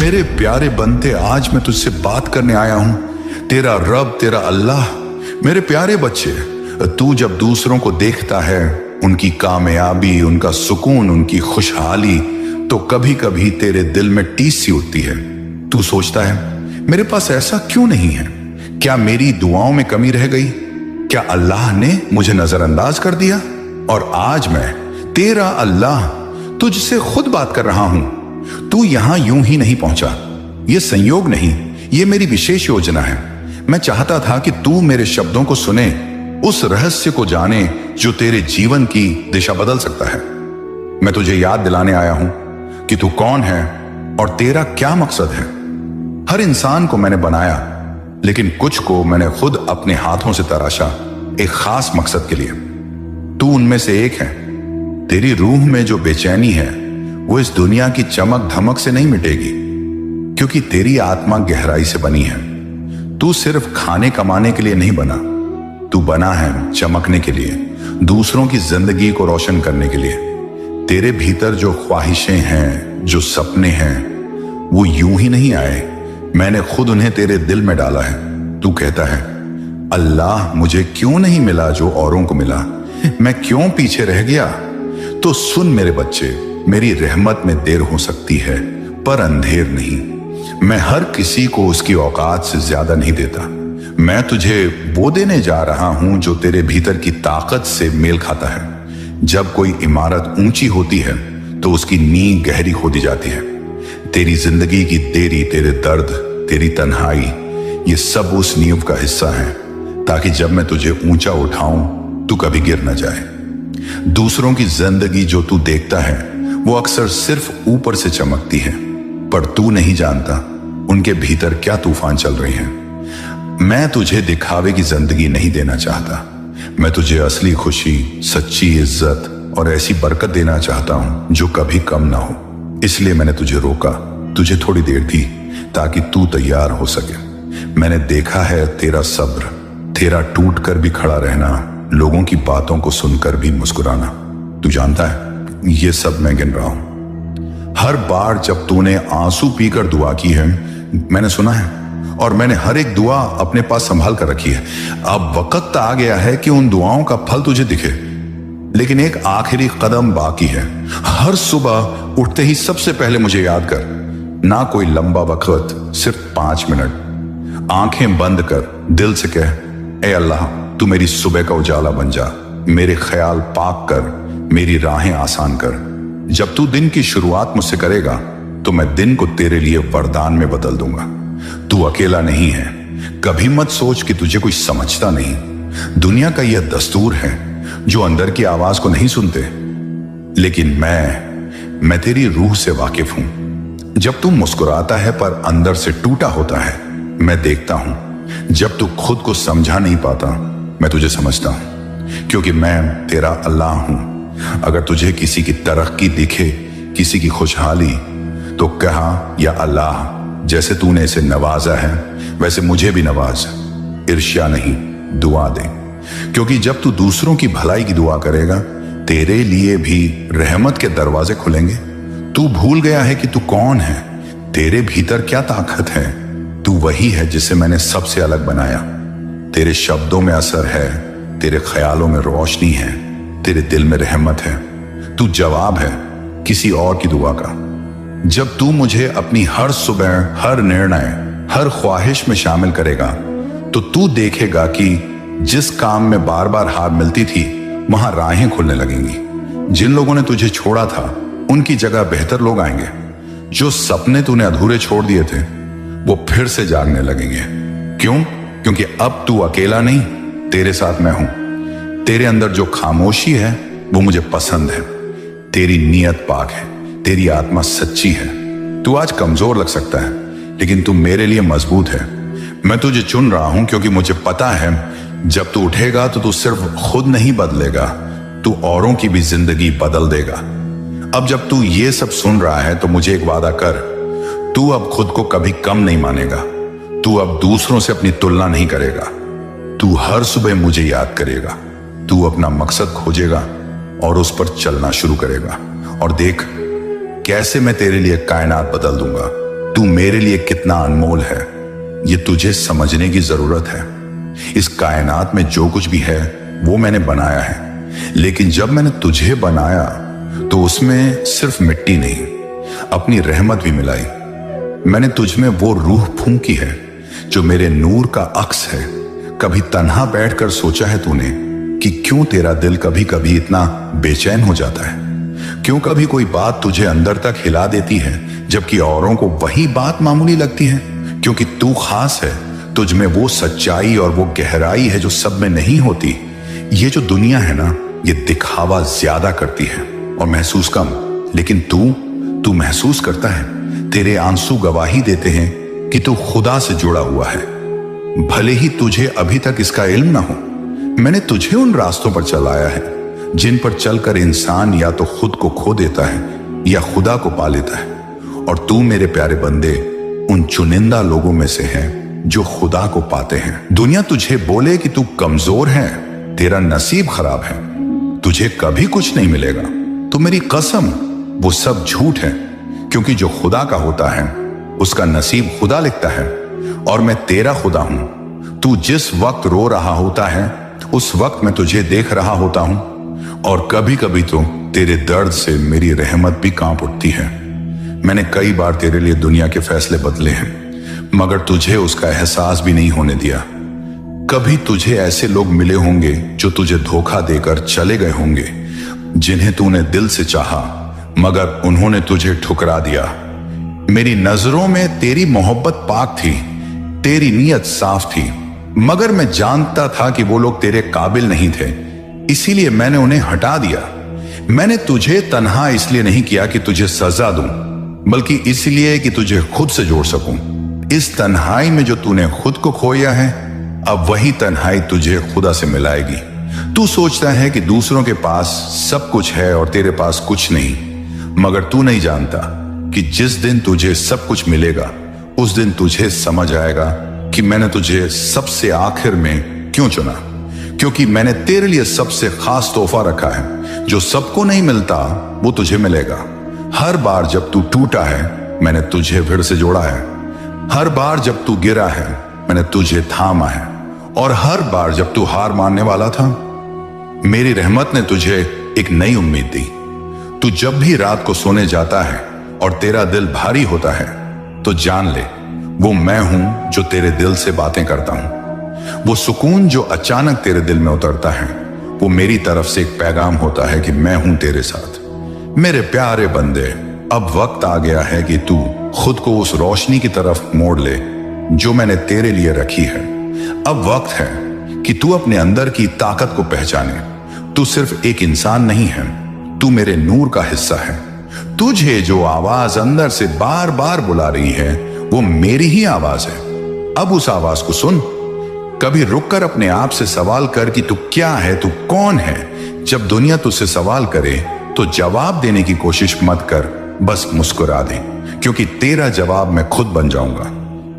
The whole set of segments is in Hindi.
मेरे प्यारे बंदे, आज मैं तुझसे बात करने आया हूं। तेरा रब, तेरा अल्लाह। मेरे प्यारे बच्चे, तू जब दूसरों को देखता है, उनकी कामयाबी, उनका सुकून, उनकी खुशहाली, तो कभी कभी तेरे दिल में टीस सी उठती है। तू सोचता है मेरे पास ऐसा क्यों नहीं है? क्या मेरी दुआओं में कमी रह गई? क्या अल्लाह ने मुझे नजरअंदाज कर दिया? और आज मैं, तेरा अल्लाह, तुझसे खुद बात कर रहा हूं। तू यहां यूं ही नहीं पहुंचा। यह संयोग नहीं, यह मेरी विशेष योजना है। मैं चाहता था कि तू मेरे शब्दों को सुने, उस रहस्य को जाने जो तेरे जीवन की दिशा बदल सकता है। मैं तुझे याद दिलाने आया हूं कि तू कौन है और तेरा क्या मकसद है। हर इंसान को मैंने बनाया, लेकिन कुछ को मैंने खुद अपने हाथों से तराशा, एक खास मकसद के लिए। तू उनमें से एक है। तेरी रूह में जो बेचैनी है, वो इस दुनिया की चमक धमक से नहीं मिटेगी, क्योंकि तेरी आत्मा गहराई से बनी है। तू सिर्फ खाने कमाने के लिए नहीं बना, तू बना है चमकने के लिए, दूसरों की जिंदगी को रोशन करने के लिए। तेरे भीतर जो ख्वाहिशें हैं, जो सपने हैं, वो यूं ही नहीं आए। मैंने खुद उन्हें तेरे दिल में डाला है। तू कहता है, अल्लाह, मुझे क्यों नहीं मिला जो औरों को मिला? मैं क्यों पीछे रह गया? तो सुन मेरे बच्चे, मेरी रहमत में देर हो सकती है, पर अंधेर नहीं। मैं हर किसी को उसकी औकात से ज्यादा नहीं देता। मैं तुझे वो देने जा रहा हूं जो तेरे भीतर की ताकत से मेल खाता है। जब कोई इमारत ऊंची होती है तो उसकी नींव गहरी होती जाती है। तेरी जिंदगी की देरी, तेरे दर्द, तेरी तन्हाई, ये सब उस नींव का हिस्सा है, ताकि जब मैं तुझे ऊंचा उठाऊं तू कभी गिर न जाए। दूसरों की जिंदगी जो तू देखता है, वो अक्सर सिर्फ ऊपर से चमकती है, पर तू नहीं जानता उनके भीतर क्या तूफान चल रहे हैं। मैं तुझे दिखावे की जिंदगी नहीं देना चाहता। मैं तुझे असली खुशी, सच्ची इज्जत और ऐसी बरकत देना चाहता हूं जो कभी कम ना हो। इसलिए मैंने तुझे रोका, तुझे थोड़ी देर दी, ताकि तू तैयार हो सके। मैंने देखा है तेरा सब्र, तेरा टूट कर भी खड़ा रहना, लोगों की बातों को सुनकर भी मुस्कुराना। तू जानता है, ये सब मैं गिन रहा हूं। हर बार जब तूने आंसू पीकर दुआ की है, मैंने सुना है, और मैंने हर एक दुआ अपने पास संभाल कर रखी है। अब वक्त आ गया है कि उन दुआओं का फल तुझे दिखे। लेकिन एक आखिरी कदम बाकी है। हर सुबह उठते ही सबसे पहले मुझे याद कर। ना कोई लंबा वक्त, सिर्फ 5 मिनट। आंखें बंद कर दिल से कह, ए अल्लाह, तू मेरी सुबह का उजाला बन जा, मेरे ख्याल पाक कर, मेरी राहें आसान कर। जब तू दिन की शुरुआत मुझसे करेगा तो मैं दिन को तेरे लिए वरदान में बदल दूंगा। तू अकेला नहीं है। कभी मत सोच कि तुझे कोई समझता नहीं। दुनिया का यह दस्तूर है जो अंदर की आवाज को नहीं सुनते, लेकिन मैं तेरी रूह से वाकिफ हूं। जब तू मुस्कुराता है पर अंदर से टूटा होता है, मैं देखता हूं। जब तू खुद को समझा नहीं पाता, मैं तुझे समझता हूं, क्योंकि मैं तेरा अल्लाह हूं। अगर तुझे किसी की तरक्की दिखे, किसी की खुशहाली, तो कहा, या अल्लाह, जैसे तूने इसे नवाजा है वैसे मुझे भी नवाज। ईर्ष्या नहीं, दुआ दे, क्योंकि जब तू दूसरों की भलाई की दुआ करेगा, तेरे लिए भी रहमत के दरवाजे खुलेंगे। तू भूल गया है कि तू कौन है, तेरे भीतर क्या ताकत है। तू वही है जिसे मैंने सबसे अलग बनाया। तेरे शब्दों में असर है, तेरे ख्यालों में रोशनी है, तेरे दिल में रहमत है। तू जवाब है किसी और की दुआ का। जब तू मुझे अपनी हर सुबह, हर निर्णय, हर ख्वाहिश में शामिल करेगा, तो तू देखेगा कि जिस काम में बार बार हार मिलती थी, वहां राहें खुलने लगेंगी। जिन लोगों ने तुझे छोड़ा था, उनकी जगह बेहतर लोग आएंगे। जो सपने तूने अधूरे छोड़ दिए थे, वो फिर से जागने लगेंगे। क्यों? क्योंकि अब तू अकेला नहीं, तेरे साथ मैं हूं। तेरे अंदर जो खामोशी है, वो मुझे पसंद है। तेरी नीयत पाक है, तेरी आत्मा सच्ची है। तू आज कमजोर लग सकता है, लेकिन तू मेरे लिए मजबूत है। मैं तुझे चुन रहा हूं क्योंकि मुझे पता है, जब तू उठेगा तो तू सिर्फ खुद नहीं बदलेगा, तू औरों की भी जिंदगी बदल देगा। अब जब तू ये सब सुन रहा है, तो मुझे एक वादा कर, तू अब खुद को कभी कम नहीं मानेगा। तू अब दूसरों से अपनी तुलना नहीं करेगा। तू हर सुबह मुझे याद करेगा। तू अपना मकसद खोजेगा और उस पर चलना शुरू करेगा। और देख कैसे मैं तेरे लिए कायनात बदल दूंगा। तू मेरे लिए कितना अनमोल है, ये तुझे समझने की जरूरत है। इस कायनात में जो कुछ भी है वो मैंने बनाया है, लेकिन जब मैंने तुझे बनाया तो उसमें सिर्फ मिट्टी नहीं, अपनी रहमत भी मिलाई। मैंने तुझ में वो रूह फूंकी है जो मेरे नूर का अक्स है। कभी तन्हा बैठकर सोचा है तूने कि क्यों तेरा दिल कभी कभी इतना बेचैन हो जाता है? क्यों कभी कोई बात तुझे अंदर तक हिला देती है जबकि औरों को वही बात मामूली लगती है? क्योंकि तू खास है, तुझ में वो सच्चाई और वो गहराई है जो सब में नहीं होती। ये जो दुनिया है ना, ये दिखावा ज्यादा करती है और महसूस कम, लेकिन तू महसूस करता है। तेरे आंसू गवाही देते हैं कि तू खुदा से जुड़ा हुआ है, भले ही तुझे अभी तक इसका इल्म ना हो। मैंने तुझे उन रास्तों पर चलाया है जिन पर चलकर इंसान या तो खुद को खो देता है या खुदा को पा लेता है। और तू मेरे प्यारे बंदे उन चुनिंदा लोगों में से है जो खुदा को पाते हैं। दुनिया तुझे बोले कि तू कमजोर है, तेरा नसीब खराब है, तुझे कभी कुछ नहीं मिलेगा, तो मेरी कसम वो सब झूठ है। क्योंकि जो खुदा का होता है उसका नसीब खुदा लिखता है, और मैं तेरा खुदा हूं। तू जिस वक्त रो रहा होता है उस वक्त मैं तुझे देख रहा होता हूं, और कभी कभी तो तेरे दर्द से मेरी रहमत भी कांप उठती है। मैंने कई बार तेरे लिए दुनिया के फैसले बदले हैं, मगर तुझे उसका एहसास भी नहीं होने दिया। कभी तुझे ऐसे लोग मिले होंगे जो तुझे धोखा देकर चले गए होंगे, जिन्हें तूने दिल से चाहा मगर उन्होंने तुझे ठुकरा दिया। मेरी नजरों में तेरी मोहब्बत पाक थी, तेरी नीयत साफ थी, मगर मैं जानता था कि वो लोग तेरे काबिल नहीं थे, इसीलिए मैंने उन्हें हटा दिया। मैंने तुझे तन्हा इसलिए नहीं किया कि तुझे सजा दूं, बल्कि इसलिए कि तुझे खुद से जोड़ सकूं। इस तन्हाई में जो तूने खुद को खोया है, अब वही तन्हाई तुझे खुदा से मिलाएगी। तू सोचता है कि दूसरों के पास सब कुछ है और तेरे पास कुछ नहीं, मगर तू नहीं जानता कि जिस दिन तुझे सब कुछ मिलेगा उस दिन तुझे समझ आएगा कि मैंने तुझे सबसे आखिर में क्यों चुना। क्योंकि मैंने तेरे लिए सबसे खास तोहफा रखा है, जो सबको नहीं मिलता वो तुझे मिलेगा। हर बार जब तू टूटा है मैंने तुझे फिर से जोड़ा है, हर बार जब तू गिरा है मैंने तुझे थामा है, और हर बार जब तू हार मानने वाला था मेरी रहमत ने तुझे एक नई उम्मीद दी। तू जब भी रात को सोने जाता है और तेरा दिल भारी होता है तो जान ले वो मैं हूं जो तेरे दिल से बातें करता हूं। वो सुकून जो अचानक तेरे दिल में उतरता है वो मेरी तरफ से एक पैगाम होता है कि मैं हूं तेरे साथ। मेरे प्यारे बंदे, अब वक्त आ गया है कि तू खुद को उस रोशनी की तरफ मोड़ ले जो मैंने तेरे लिए रखी है। अब वक्त है कि तू अपने अंदर की ताकत को पहचाने। तू सिर्फ एक इंसान नहीं है, तू मेरे नूर का हिस्सा है। तुझे जो आवाज अंदर से बार बार बुला रही है वो मेरी ही आवाज है। अब उस आवाज को सुन। कभी रुककर अपने आप से सवाल कर कि तू क्या है, तू कौन है। जब दुनिया तुझसे सवाल करे तो जवाब देने की कोशिश मत कर, बस मुस्कुरा दे, क्योंकि तेरा जवाब मैं खुद बन जाऊंगा।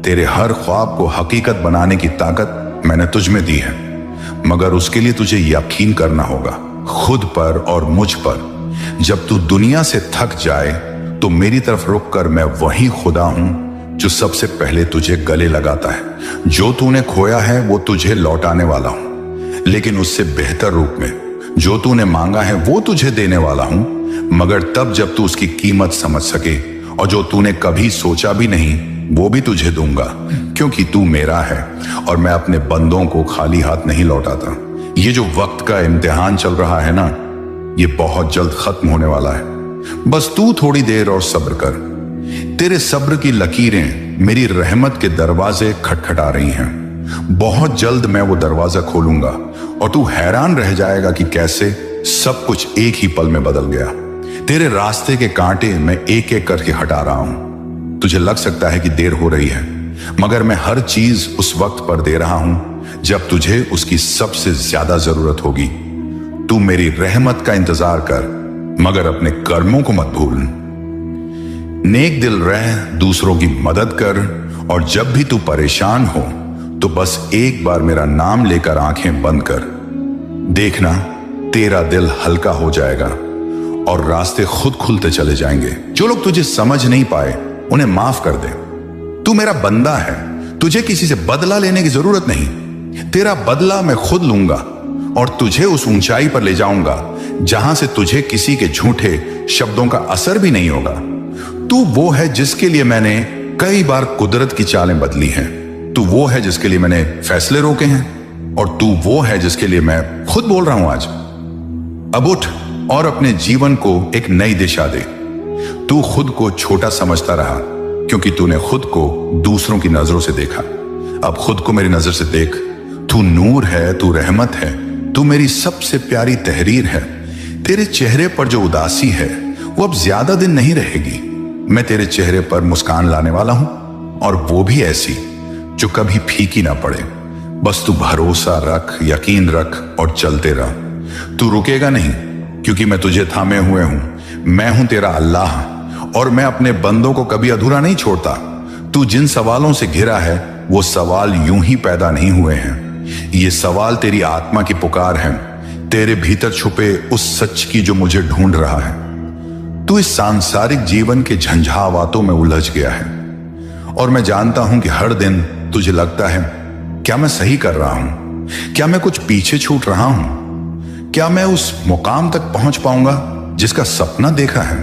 तेरे हर ख्वाब को हकीकत बनाने की ताकत मैंने तुझ में दी है, मगर उसके लिए तुझे यकीन करना होगा खुद पर और मुझ पर। जब तू दुनिया से थक जाए तो मेरी तरफ रुक कर मैं वही खुदा हूं जो सबसे पहले तुझे गले लगाता है। जो तूने खोया है वो तुझे लौटाने वाला हूं, लेकिन उससे बेहतर रूप में। जो तूने मांगा है वो तुझे देने वाला हूं, मगर तब जब तू उसकी कीमत समझ सके। और जो तूने कभी सोचा भी नहीं वो भी तुझे दूंगा, क्योंकि तू मेरा है और मैं अपने बंदों को खाली हाथ नहीं लौटाता। ये जो वक्त का इम्तिहान चल रहा है ना, ये बहुत जल्द खत्म होने वाला है। बस तू थोड़ी देर और सब्र कर। तेरे सब्र की लकीरें मेरी रहमत के दरवाजे खटखटा रही हैं। बहुत जल्द मैं वो दरवाजा खोलूंगा और तू हैरान रह जाएगा कि कैसे सब कुछ एक ही पल में बदल गया। तेरे रास्ते के कांटे मैं एक एक करके हटा रहा हूं। तुझे लग सकता है कि देर हो रही है, मगर मैं हर चीज उस वक्त पर दे रहा हूं जब तुझे उसकी सबसे ज्यादा जरूरत होगी। तू मेरी रहमत का इंतजार कर, मगर अपने कर्मों को मत भूल। नेक दिल रह, दूसरों की मदद कर, और जब भी तू परेशान हो तो बस एक बार मेरा नाम लेकर आंखें बंद कर। देखना तेरा दिल हल्का हो जाएगा और रास्ते खुद खुलते चले जाएंगे। जो लोग तुझे समझ नहीं पाए उन्हें माफ कर दे। तू मेरा बंदा है, तुझे किसी से बदला लेने की जरूरत नहीं। तेरा बदला मैं खुद लूंगा और तुझे उस ऊंचाई पर ले जाऊंगा जहां से तुझे किसी के झूठे शब्दों का असर भी नहीं होगा। तू वो है जिसके लिए मैंने कई बार कुदरत की चालें बदली हैं। तू वो है जिसके लिए मैंने फैसले रोके हैं और तू वो है जिसके लिए मैं खुद बोल रहा हूं आज। अब उठ और अपने जीवन को एक नई दिशा दे। तू खुद को छोटा समझता रहा क्योंकि तूने खुद को दूसरों की नजरों से देखा। अब खुद को मेरी नजर से देख। तू नूर है, तू रहमत है, तू मेरी सबसे प्यारी तहरीर है। तेरे चेहरे पर जो उदासी है वो अब ज्यादा दिन नहीं रहेगी। मैं तेरे चेहरे पर मुस्कान लाने वाला हूं और वो भी ऐसी जो कभी फीकी ना पड़े। बस तू भरोसा रख, यकीन रख और चलते रह। तू रुकेगा नहीं क्योंकि मैं तुझे थामे हुए हूं। मैं हूं तेरा अल्लाह और मैं अपने बंदों को कभी अधूरा नहीं छोड़ता। तू जिन सवालों से घिरा है वो सवाल यूं ही पैदा नहीं हुए हैं। ये सवाल तेरी आत्मा की पुकार है, तेरे भीतर छुपे उस सच की जो मुझे ढूंढ रहा है। तू इस सांसारिक जीवन के झंझावातों में उलझ गया है और मैं जानता हूं कि हर दिन तुझे लगता है, क्या मैं सही कर रहा हूं? क्या मैं कुछ पीछे छूट रहा हूं? क्या मैं उस मुकाम तक पहुंच पाऊंगा जिसका सपना देखा है?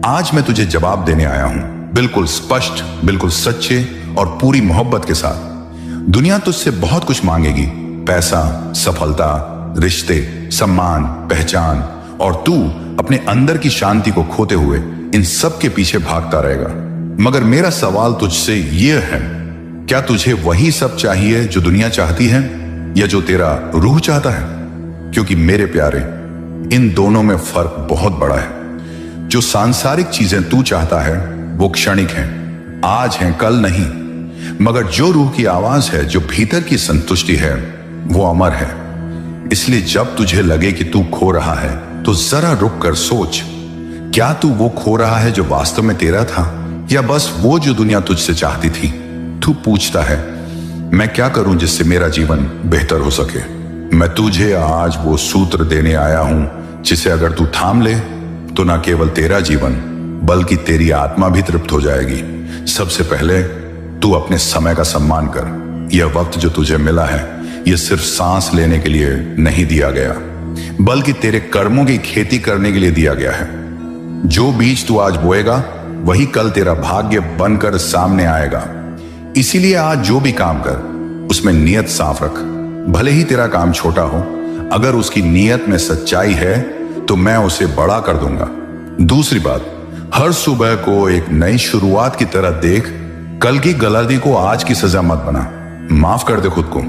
आज मैं तुझे जवाब देने आया हूं, बिल्कुल स्पष्ट, बिल्कुल सच्चे और पूरी मोहब्बत के साथ। दुनिया तुझसे बहुत कुछ मांगेगी, पैसा, सफलता, रिश्ते, सम्मान, पहचान, और तू अपने अंदर की शांति को खोते हुए इन सब के पीछे भागता रहेगा। मगर मेरा सवाल तुझसे यह है, क्या तुझे वही सब चाहिए जो दुनिया चाहती है या जो तेरा रूह चाहता है? क्योंकि मेरे प्यारे, इन दोनों में फर्क बहुत बड़ा है। जो सांसारिक चीजें तू चाहता है वो क्षणिक हैं, आज हैं, कल नहीं। मगर जो रूह की आवाज है, जो भीतर की संतुष्टि है, वो अमर है। इसलिए जब तुझे लगे कि तू खो रहा है तो जरा रुक कर सोच, क्या तू वो खो रहा है जो वास्तव में तेरा था या बस वो जो दुनिया तुझसे चाहती थी? तू पूछता है, मैं क्या करूं जिससे मेरा जीवन बेहतर हो सके? मैं तुझे आज वो सूत्र देने आया हूं जिसे अगर तू थाम ले तो ना केवल तेरा जीवन बल्कि तेरी आत्मा भी तृप्त हो जाएगी। सबसे पहले तू अपने समय का सम्मान कर। यह वक्त जो तुझे मिला है यह सिर्फ सांस लेने के लिए नहीं दिया गया बल्कि तेरे कर्मों की खेती करने के लिए दिया गया है। जो बीज तू आज बोएगा वही कल तेरा भाग्य बनकर सामने आएगा। इसीलिए आज जो भी काम कर उसमें नियत साफ रख। भले ही तेरा काम छोटा हो, अगर उसकी नियत में सच्चाई है तो मैं उसे बड़ा कर दूंगा। दूसरी बात, हर सुबह को एक नई शुरुआत की तरह देख। कल की गलती को आज की सजा मत बना। माफ कर दे खुद को।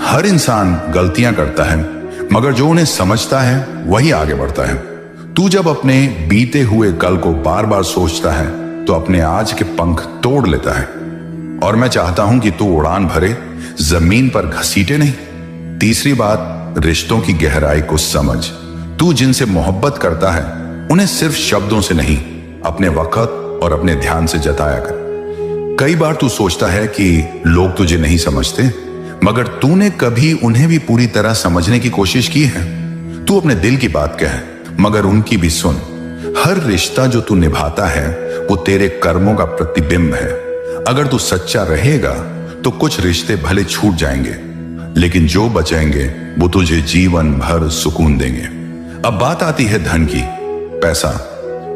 हर इंसान गलतियां करता है मगर जो उन्हें समझता है वही आगे बढ़ता है। तू जब अपने बीते हुए कल को बार बार सोचता है तो अपने आज के पंख तोड़ लेता है। और मैं चाहता हूं कि तू उड़ान भरे, जमीन पर घसीटे नहीं। तीसरी बात, रिश्तों की गहराई को समझ। तू जिनसे मोहब्बत करता है उन्हें सिर्फ शब्दों से नहीं, अपने वक्त और अपने ध्यान से जताया कर। कई बार तू सोचता है कि लोग तुझे नहीं समझते, मगर तूने कभी उन्हें भी पूरी तरह समझने की कोशिश की है? तू अपने दिल की बात कह, मगर उनकी भी सुन। हर रिश्ता जो तू निभाता है वो तेरे कर्मों का प्रतिबिंब है। अगर तू सच्चा रहेगा तो कुछ रिश्ते भले छूट जाएंगे, लेकिन जो बचेंगे वो तुझे जीवन भर सुकून देंगे। अब बात आती है धन की, पैसा।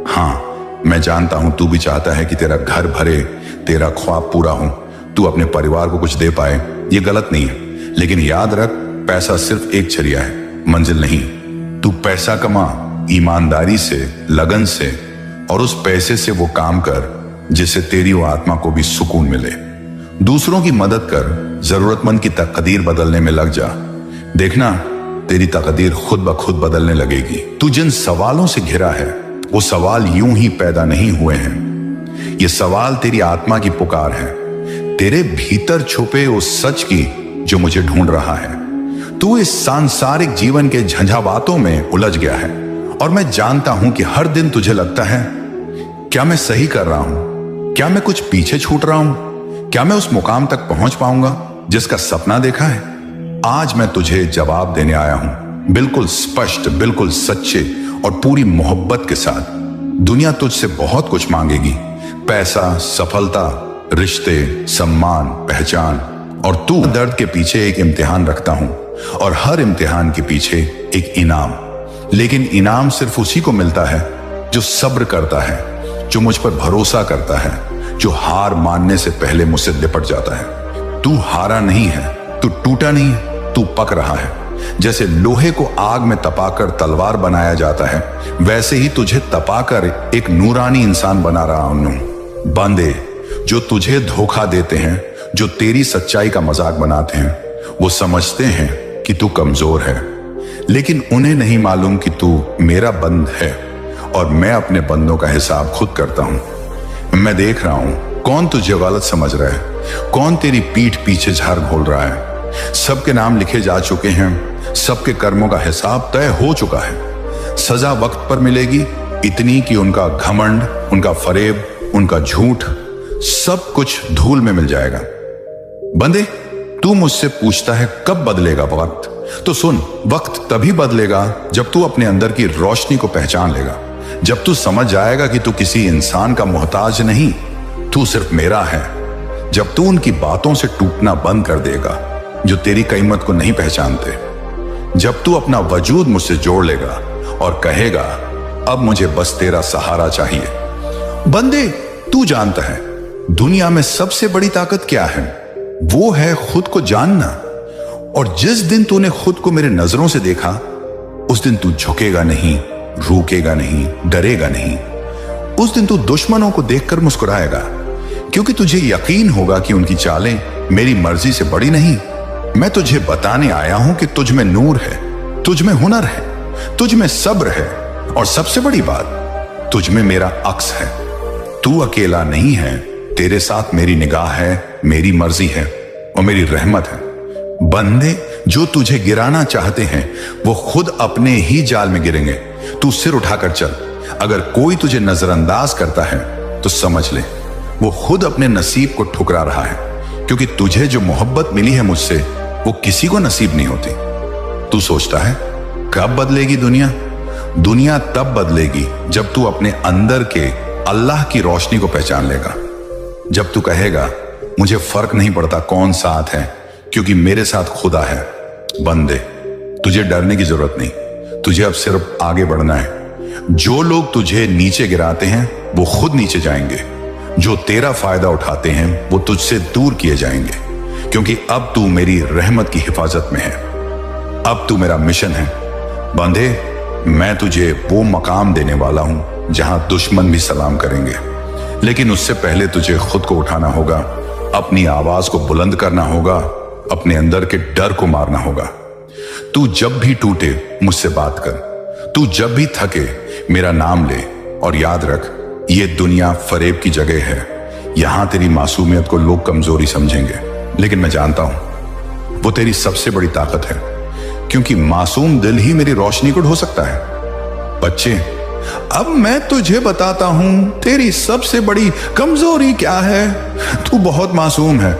हाँ, मैं जानता हूं तू भी चाहता है कि तेरा घर भरे, तेरा ख्वाब पूरा हो, तू अपने परिवार को कुछ दे पाए। ये गलत नहीं है, लेकिन याद रख, पैसा सिर्फ एक जरिया है, मंजिल नहीं। तू पैसा कमा ईमानदारी से, लगन से, और उस पैसे से वो काम कर जिससे तेरी वो आत्मा को भी सुकून मिले। दूसरों की मदद कर, जरूरतमंद की तकदीर बदलने में लग जा। देखना, तेरी तकदीर खुद ब खुद बदलने लगेगी। तू जिन सवालों से घिरा है वो सवाल यूं ही पैदा नहीं हुए हैं। ये सवाल तेरी आत्मा की पुकार है, तेरे भीतर छुपे उस सच की जो मुझे ढूंढ रहा है। तू इस सांसारिक जीवन के झंझावातों में उलझ गया है और मैं जानता हूं कि हर दिन तुझे लगता है, क्या मैं सही कर रहा हूं? क्या मैं कुछ पीछे छूट रहा हूं? क्या मैं उस मुकाम तक पहुंच पाऊंगा जिसका सपना देखा है? आज मैं तुझे जवाब देने आया हूं, बिल्कुल स्पष्ट, बिल्कुल सच्चे और पूरी मोहब्बत के साथ। दुनिया तुझसे बहुत कुछ मांगेगी, पैसा, सफलता, रिश्ते, सम्मान, पहचान। और तू दर्द के पीछे एक इम्तिहान रखता हूं, और हर इम्तिहान के पीछे एक इनाम। लेकिन इनाम सिर्फ उसी को मिलता है जो सब्र करता है, जो मुझ पर भरोसा करता है, जो हार मानने से पहले मुझसे लिपट जाता है। तू हारा नहीं है, तू टूटा नहीं है, तू पक रहा है। जैसे लोहे को आग में तपाकर तलवार बनाया जाता है, वैसे ही तुझे तपाकर एक नूरानी इंसान बना रहा हूं। बंदे, जो तुझे धोखा देते हैं, जो तेरी सच्चाई का मजाक बनाते हैं, वो समझते हैं कि तू कमजोर है, लेकिन उन्हें नहीं मालूम कि तू मेरा बंद है और मैं अपने बंदों का हिसाब खुद करता हूं। मैं देख रहा हूं कौन तुझे गलत समझ रहा है, कौन तेरी पीठ पीछे झाड़ घोल रहा है। सबके नाम लिखे जा चुके हैं, सबके कर्मों का हिसाब तय हो चुका है। सजा वक्त पर मिलेगी, इतनी कि उनका घमंड, उनका फरेब, उनका झूठ, सब कुछ धूल में मिल जाएगा। बंदे, तू मुझसे पूछता है कब बदलेगा वक्त, तो सुन, वक्त तभी बदलेगा जब तू अपने अंदर की रोशनी को पहचान लेगा, जब तू समझ जाएगा कि तू किसी इंसान का मोहताज नहीं, तू सिर्फ मेरा है। जब तू उनकी बातों से टूटना बंद कर देगा जो तेरी कीमत को नहीं पहचानते, जब तू अपना वजूद मुझसे जोड़ लेगा और कहेगा अब मुझे बस तेरा सहारा चाहिए। बंदे, तू जानता है दुनिया में सबसे बड़ी ताकत क्या है? वो है खुद को जानना। और जिस दिन तूने खुद को मेरे नजरों से देखा, उस दिन तू झुकेगा नहीं, रुकेगा नहीं, डरेगा नहीं। उस दिन तू दुश्मनों को देखकर मुस्कुराएगा, क्योंकि तुझे यकीन होगा कि उनकी चालें मेरी मर्जी से बड़ी नहीं। मैं तुझे बताने आया हूं कि तुझ में नूर है, तुझ में हुनर है, तुझ में सब्र है, और सबसे बड़ी बात, तुझ में मेरा अक्स है। तू अकेला नहीं है, तेरे साथ मेरी निगाह है, मेरी मर्जी है और मेरी रहमत है। बंदे, जो तुझे गिराना चाहते हैं वो खुद अपने ही जाल में गिरेंगे। तू सिर उठाकर चल। अगर कोई तुझे नजरअंदाज करता है तो समझ ले वो खुद अपने नसीब को ठुकरा रहा है, क्योंकि तुझे जो मोहब्बत मिली है मुझसे वो किसी को नसीब नहीं होती। तू सोचता है कब बदलेगी दुनिया? दुनिया तब बदलेगी जब तू अपने अंदर के अल्लाह की रोशनी को पहचान लेगा। जब तू कहेगा मुझे फर्क नहीं पड़ता कौन साथ है, क्योंकि मेरे साथ खुदा है। बंदे, तुझे डरने की जरूरत नहीं, तुझे अब सिर्फ आगे बढ़ना है। जो लोग तुझे नीचे गिराते हैं वो खुद नीचे जाएंगे, जो तेरा फायदा उठाते हैं वो तुझसे दूर किए जाएंगे, क्योंकि अब तू मेरी रहमत की हिफाजत में है। अब तू मेरा मिशन है। बंदे, मैं तुझे वो मकाम देने वाला हूं जहां दुश्मन भी सलाम करेंगे, लेकिन उससे पहले तुझे खुद को उठाना होगा, अपनी आवाज को बुलंद करना होगा, अपने अंदर के डर को मारना होगा। तू जब भी टूटे मुझसे बात कर, तू जब भी थके मेरा नाम ले, और याद रख ये दुनिया फरेब की जगह है। यहां तेरी मासूमियत को लोग कमजोरी समझेंगे, लेकिन मैं जानता हूं वो तेरी सबसे बड़ी ताकत है, क्योंकि मासूम दिल ही मेरी रोशनी को ढो सकता है। बच्चे, अब मैं तुझे बताता हूं तेरी सबसे बड़ी कमजोरी क्या है। तू बहुत मासूम है,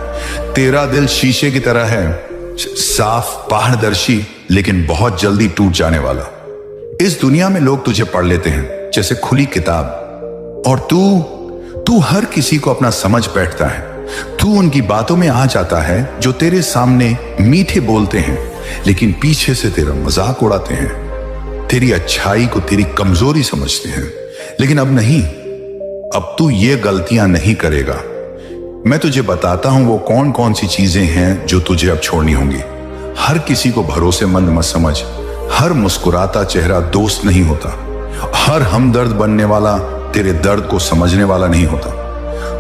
तेरा दिल शीशे की तरह है, साफ, पारदर्शी, लेकिन बहुत जल्दी टूट जाने वाला। इस दुनिया में लोग तुझे पढ़ लेते हैं जैसे खुली किताब, और तू हर किसी को अपना समझ बैठता है। तू उनकी बातों में आ जाता है जो तेरे सामने मीठे बोलते हैं, लेकिन पीछे से तेरा मजाक उड़ाते हैं। तेरी अच्छाई को तेरी कमजोरी समझते हैं, लेकिन अब नहीं, अब तू ये गलतियां नहीं करेगा। मैं तुझे बताता हूं वो कौन कौन सी चीजें हैं जो तुझे अब छोड़नी होंगी। हर किसी को भरोसेमंद मत समझ, हर मुस्कुराता चेहरा दोस्त नहीं होता, हर हमदर्द बनने वाला तेरे दर्द को समझने वाला नहीं होता।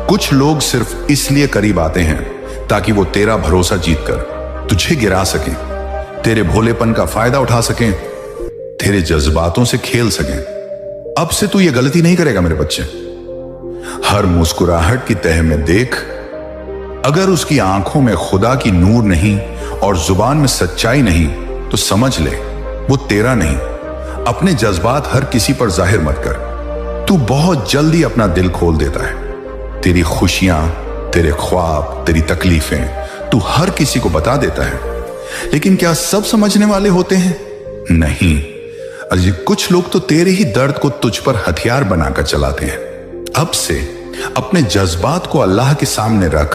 कुछ लोग सिर्फ इसलिए करीब आते हैं ताकि वो तेरा भरोसा जीतकर तुझे गिरा सकें, तेरे भोलेपन का फायदा उठा सकें, तेरे जज्बातों से खेल सकें। अब से तू ये गलती नहीं करेगा मेरे बच्चे। हर मुस्कुराहट की तह में देख, अगर उसकी आंखों में खुदा की नूर नहीं और जुबान में सच्चाई नहीं, तो समझ ले वो तेरा नहीं। अपने जज्बात हर किसी पर जाहिर मत कर, तू बहुत जल्दी अपना दिल खोल देता है। तेरी खुशियां, तेरे ख्वाब, तेरी तकलीफें तू हर किसी को बता देता है, लेकिन क्या सब समझने वाले होते हैं? नहीं। अजी कुछ लोग तो तेरे ही दर्द को तुझ पर हथियार बनाकर चलाते हैं। अब से अपने जज्बात को अल्लाह के सामने रख।